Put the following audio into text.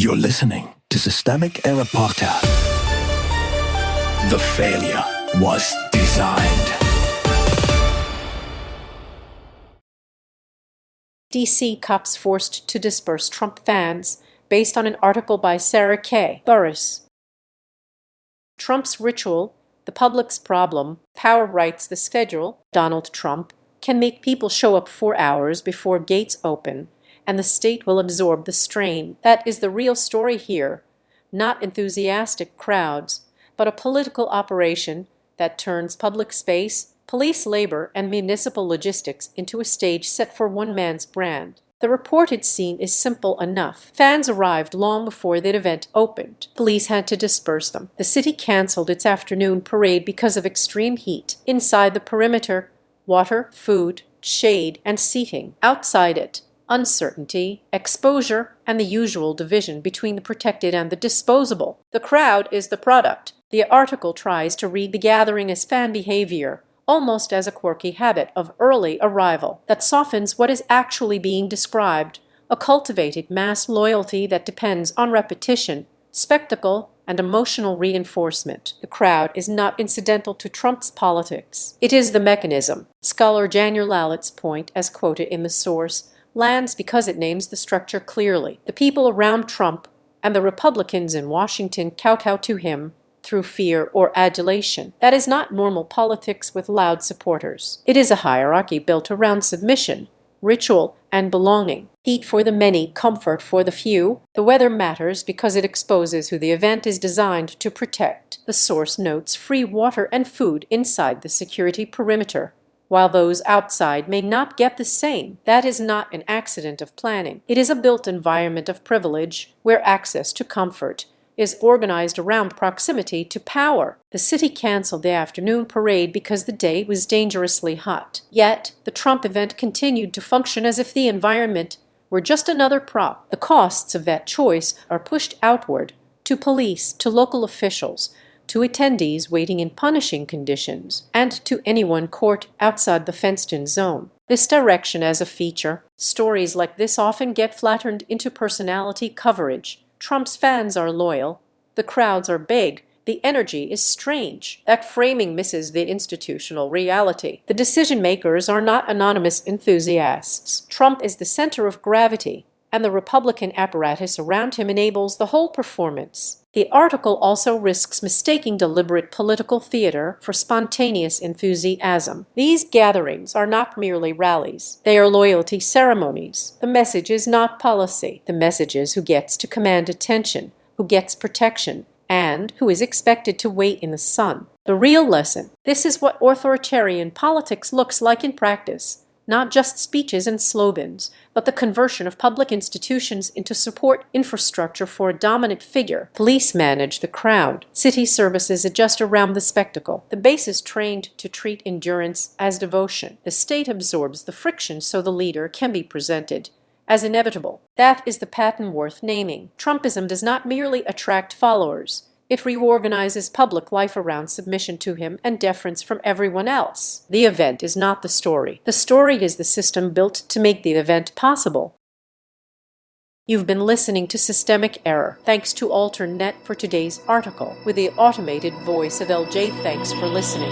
You're listening to Systemic Error Podcast. The failure was designed. DC cops forced to disperse Trump fans, based on an article by Sarah K. Burris. Trump's ritual, the public's problem, power writes the schedule, Donald Trump, can make people show up 4 hours before gates open, and the state will absorb the strain. That is the real story here. Not enthusiastic crowds, but a political operation that turns public space, police labor, and municipal logistics into a stage set for one man's brand. The reported scene is simple enough. Fans arrived long before the event opened. Police had to disperse them. The city canceled its afternoon parade because of extreme heat. Inside the perimeter, water, food, shade, and seating. Outside it, uncertainty, exposure, and the usual division between the protected and the disposable. The crowd is the product. The article tries to read the gathering as fan behavior, almost as a quirky habit of early arrival that softens what is actually being described, a cultivated mass loyalty that depends on repetition, spectacle, and emotional reinforcement. The crowd is not incidental to Trump's politics. It is the mechanism. Scholar Janier Lallett's point, as quoted in the source, lands because it names the structure clearly. The people around Trump and the Republicans in Washington kowtow to him through fear or adulation. That is not normal politics with loud supporters. It is a hierarchy built around submission, ritual, and belonging. Heat for the many, comfort for the few. The weather matters because it exposes who the event is designed to protect. The source notes free water and food inside the security perimeter, while those outside may not get the same. That is not an accident of planning. It is a built environment of privilege where access to comfort is organized around proximity to power. The city canceled the afternoon parade because the day was dangerously hot. Yet, the Trump event continued to function as if the environment were just another prop. The costs of that choice are pushed outward, to police, to local officials, to attendees waiting in punishing conditions, and to anyone caught outside the fenced-in zone. This direction as a feature, stories like this often get flattened into personality coverage. Trump's fans are loyal, the crowds are big, the energy is strange. That framing misses the institutional reality. The decision-makers are not anonymous enthusiasts. Trump is the center of gravity, and the Republican apparatus around him enables the whole performance. The article also risks mistaking deliberate political theater for spontaneous enthusiasm. These gatherings are not merely rallies. They are loyalty ceremonies. The message is not policy. The message is who gets to command attention, who gets protection, and who is expected to wait in the sun. The real lesson: this is what authoritarian politics looks like in practice. Not just speeches and slogans, but the conversion of public institutions into support infrastructure for a dominant figure. Police manage the crowd. City services adjust around the spectacle. The base is trained to treat endurance as devotion. The state absorbs the friction so the leader can be presented as inevitable. That is the pattern worth naming. Trumpism does not merely attract followers. It reorganizes public life around submission to him and deference from everyone else. The event is not the story. The story is the system built to make the event possible. You've been listening to Systemic Error. Thanks to AlterNet for today's article, with the automated voice of LJ. Thanks for listening.